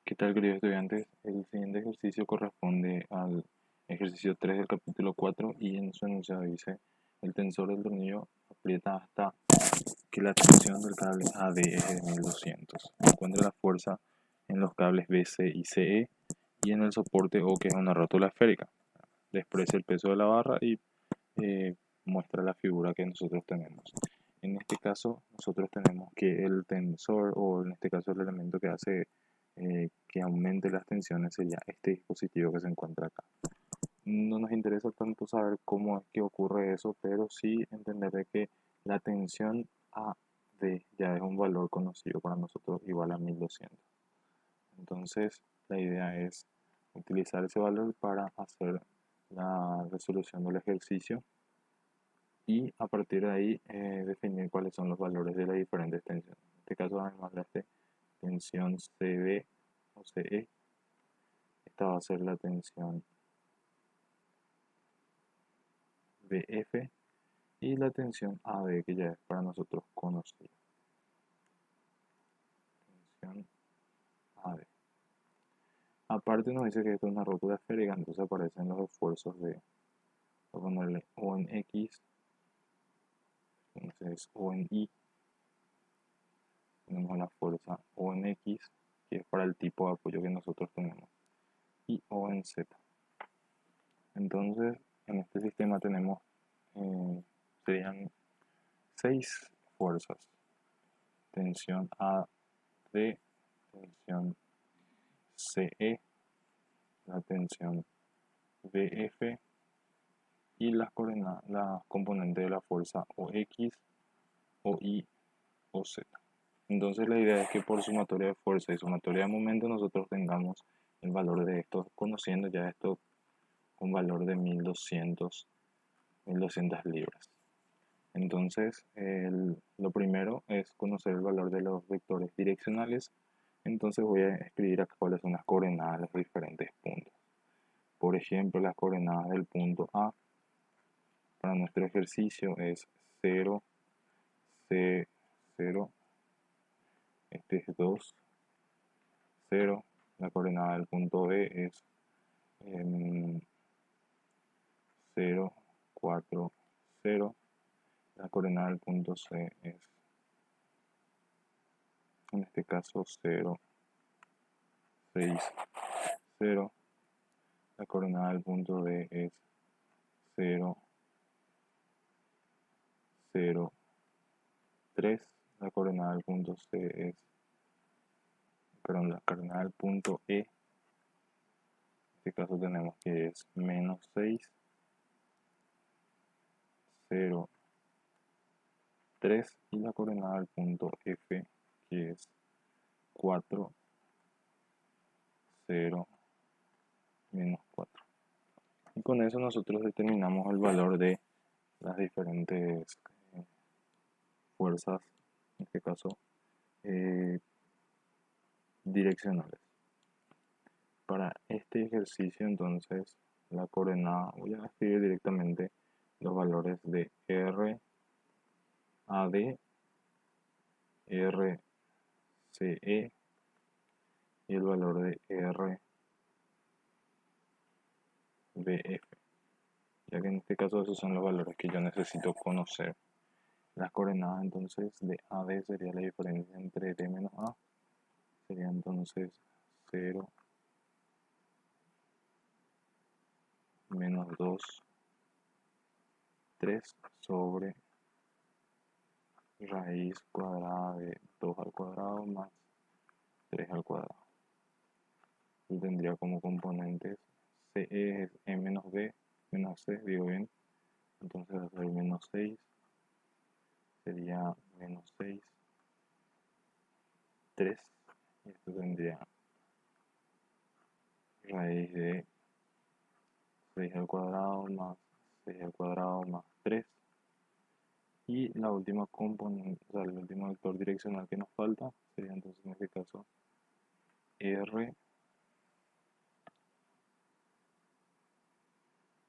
¿Qué tal, queridos estudiantes? El siguiente ejercicio corresponde al ejercicio 3 del capítulo 4 y en su enunciado dice: el tensor del tornillo aprieta hasta que la tensión del cable AD es de 1200. Encuentra la fuerza en los cables BC y CE y en el soporte O, que es una rótula esférica. Desprecia el peso de la barra y eh, muestra la figura que nosotros tenemos. En este caso, nosotros tenemos que el tensor, o en este caso el elemento que hace que aumente las tensiones, sería este dispositivo que se encuentra acá. No nos interesa tanto saber cómo es que ocurre eso, pero sí entender de que la tensión AD ya es un valor conocido para nosotros, igual a 1200. Entonces, la idea es utilizar ese valor para hacer la resolución del ejercicio y a partir de ahí definir cuáles son los valores de las diferentes tensiones. En este caso, además de esta tensión CB o CE, esta va a ser la tensión BF y la tensión AB, que ya es para nosotros conocida. Tensión AB. Aparte nos dice que esto es una rótula esférica, entonces aparecen los esfuerzos de, voy a ponerle O en X, entonces O en Y, tenemos la fuerza O en X, que es para el tipo de apoyo que nosotros tenemos, y O en Z. Entonces, en este sistema tenemos, serían 6 fuerzas: tensión AD, tensión CE, la tensión BF y las coordenadas, las componentes de la fuerza OX, OY o Z. Entonces la idea es que por sumatoria de fuerza y sumatoria de momento nosotros tengamos el valor de esto, conociendo ya esto, un valor de 1200 libras. Entonces, lo primero es conocer el valor de los vectores direccionales. Entonces voy a escribir acá cuáles son las coordenadas de los diferentes puntos. Por ejemplo, las coordenadas del punto A para nuestro ejercicio es 0, C, 0, este es 2, 0. La coordenada del punto B es 0, 4, 0. La coordenada del punto C es, en este caso, 0, 6, 0. La coordenada del punto D es 0, 0, 3. La coordenada del punto C es, perdón, la coordenada del punto E, en este caso tenemos que es menos 6, 0, 3. Y la coordenada del punto F, que es 4, 0, menos 4. Y con eso nosotros determinamos el valor de las diferentes fuerzas, en este caso direccionales. Para este ejercicio, entonces, la coordenada, voy a escribir directamente los valores de R, AD, R, CE y el valor de R, BF, ya que en este caso esos son los valores que yo necesito conocer. Las coordenadas entonces de AD sería la diferencia entre D menos A, sería entonces 0, menos 2, 3 sobre raíz cuadrada de 2 al cuadrado más 3 al cuadrado. Y tendría como componentes CE es E menos B menos C, digo bien. Entonces va a ser menos 6, sería menos 6, 3. Y esto tendría raíz de 6 al cuadrado más 6 al cuadrado más 3. Y la última componente, o sea, el último vector direccional que nos falta sería entonces en este caso R,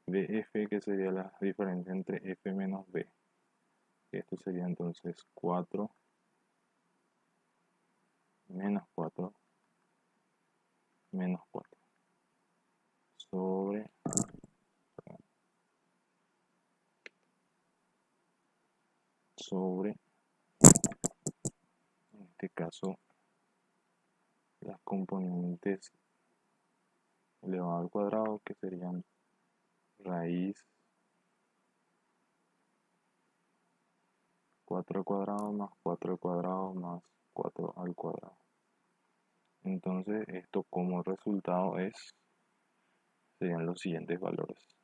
BF, que sería la diferencia entre F menos B. Esto sería entonces 4 menos 4 caso las componentes elevado al cuadrado, que serían raíz 4 al cuadrado más 4 al cuadrado más 4 al cuadrado. Entonces esto como resultado serían los siguientes valores.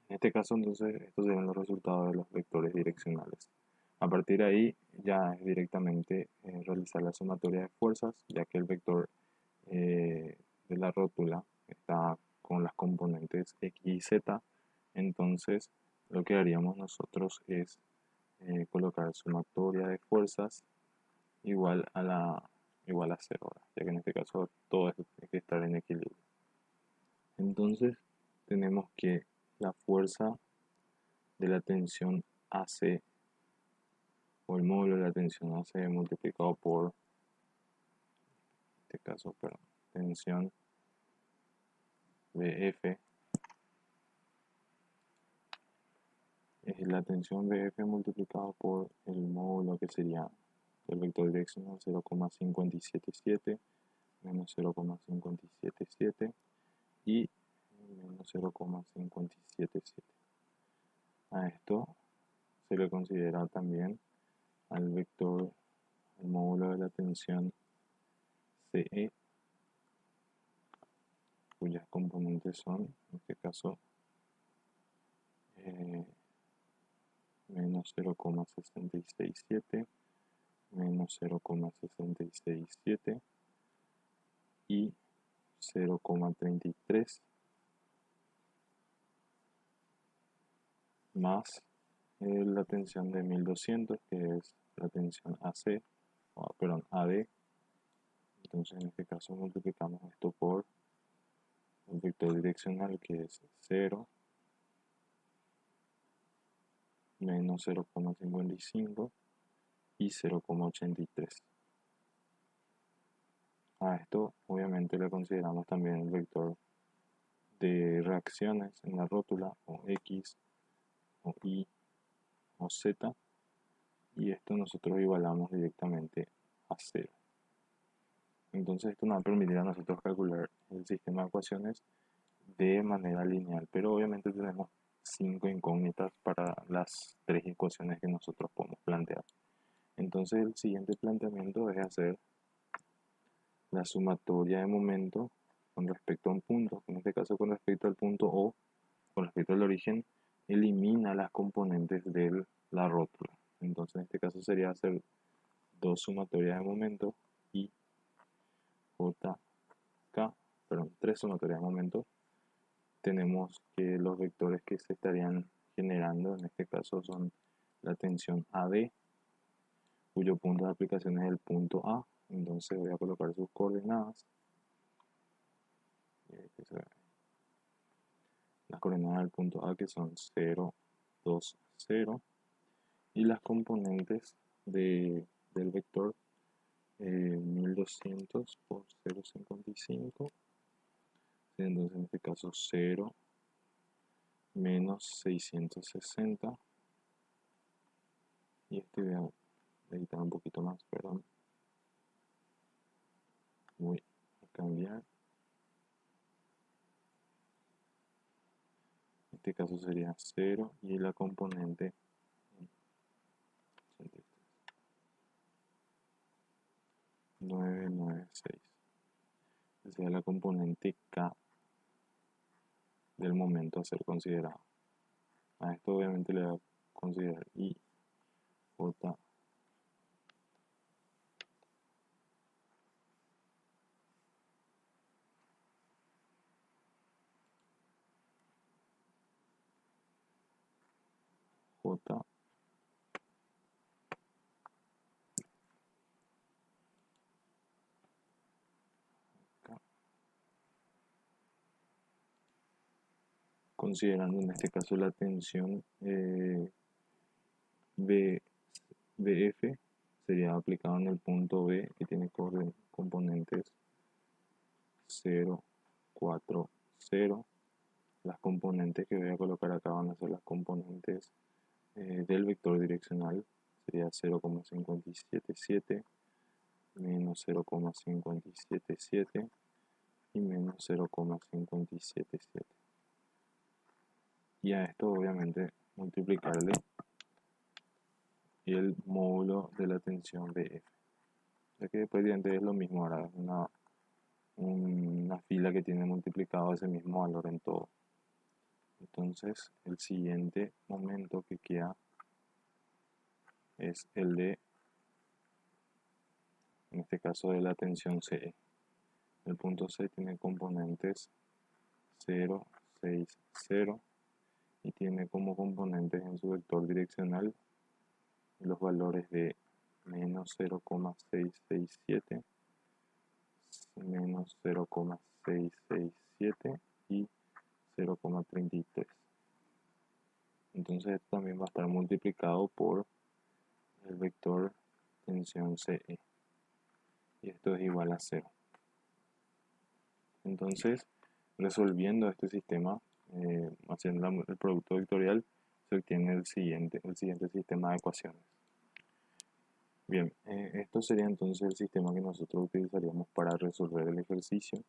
En este caso entonces estos serían los resultados de los vectores direccionales. A partir de ahí ya es directamente realizar la sumatoria de fuerzas, ya que el vector de la rótula está con las componentes x y z. Entonces lo que haríamos nosotros es colocar sumatoria de fuerzas igual a 0, ya que en este caso todo esto tiene que estar en equilibrio. Entonces tenemos que la fuerza de la tensión AC, o el módulo de la tensión AC multiplicado por, en este caso, tensión BF, es la tensión BF multiplicado por el módulo que sería el vector direccional 0,577 menos 0,577 y menos 0,577. A esto se le considera también al vector, el módulo de la tensión CE, cuyas componentes son, en este caso, menos 0,667, menos 0,667 y 0,33 más la tensión de 1200, que es la tensión AC, perdón, AD. Entonces en este caso multiplicamos esto por el vector direccional, que es 0 menos 0,55 y 0,83. A esto obviamente le consideramos también el vector de reacciones en la rótula, o X, o Y, o Z, y esto nosotros igualamos directamente a 0. Entonces esto nos va a permitir a nosotros calcular el sistema de ecuaciones de manera lineal, pero obviamente tenemos 5 incógnitas para las 3 ecuaciones que nosotros podemos plantear. Entonces el siguiente planteamiento es hacer la sumatoria de momento con respecto a un punto, en este caso con respecto al punto O, con respecto al origen, elimina las componentes de la rótula. Entonces en este caso sería hacer dos sumatorias de momento y tres sumatorias de momento. Tenemos que los vectores que se estarían generando en este caso son la tensión AD, cuyo punto de aplicación es el punto A. Entonces voy a colocar sus coordenadas. Las coordenadas del punto A, que son 0, 2, 0. Y las componentes del vector 1200 por 0,55. Entonces en este caso 0 menos 660. Y este voy a editar un poquito más, perdón. Voy a cambiar. En este caso sería 0 y la componente 996. Esa sería la componente K del momento a ser considerado. A esto obviamente le voy a considerar I, J, J, K, considerando en este caso la tensión BF sería aplicado en el punto B, que tiene componentes 0, 4, 0. Las componentes que voy a colocar acá van a ser las componentes del vector direccional, sería 0,577, menos 0,577 y menos 0,577. Y a esto obviamente multiplicarle el módulo de la tensión BF. Ya que prácticamente es lo mismo, ahora es una fila que tiene multiplicado ese mismo valor en todo. Entonces el siguiente momento que queda es el de, en este caso, de la tensión CE. El punto C tiene componentes 0, 6, 0 y tiene como componentes en su vector direccional los valores de menos 0,667, menos 0,667 y 0,33. Entonces esto también va a estar multiplicado por el vector tensión CE y esto es igual a 0. Entonces, resolviendo este sistema, haciendo el producto vectorial, se obtiene el siguiente sistema de ecuaciones. Bien, esto sería entonces el sistema que nosotros utilizaríamos para resolver el ejercicio.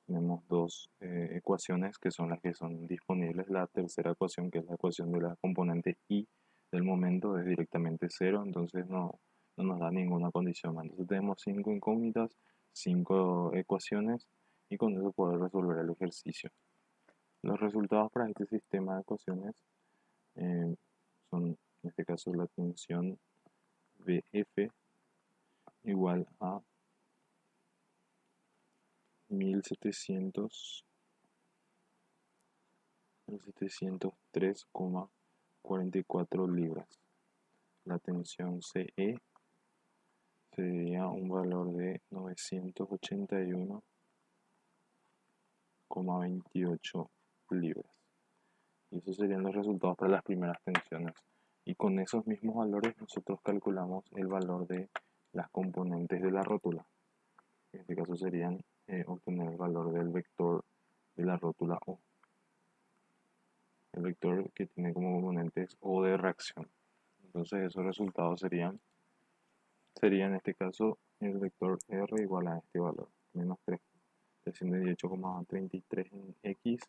Tenemos dos ecuaciones que son las que son disponibles. La tercera ecuación, que es la ecuación de la componente I del momento, es directamente 0, entonces no nos da ninguna condición más. Entonces tenemos 5 incógnitas, 5 ecuaciones y con eso poder resolver el ejercicio. Los resultados para este sistema de ecuaciones son, en este caso, la tensión BF igual a 1703,44 libras. La tensión CE sería un valor de 981,28 libras. Y esos serían los resultados para las primeras tensiones. Y con esos mismos valores nosotros calculamos el valor de las componentes de la rótula. En este caso serían obtener el valor del vector de la rótula O. El vector que tiene como componentes O de reacción. Entonces esos resultados sería en este caso el vector R igual a este valor, menos 318,33 en X,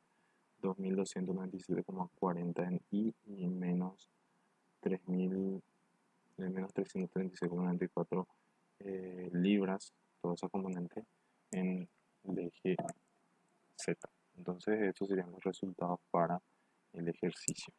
2297,40 en Y y menos 336,94 libras, todos esos componentes en el eje Z. Entonces estos serían los resultados para el ejercicio.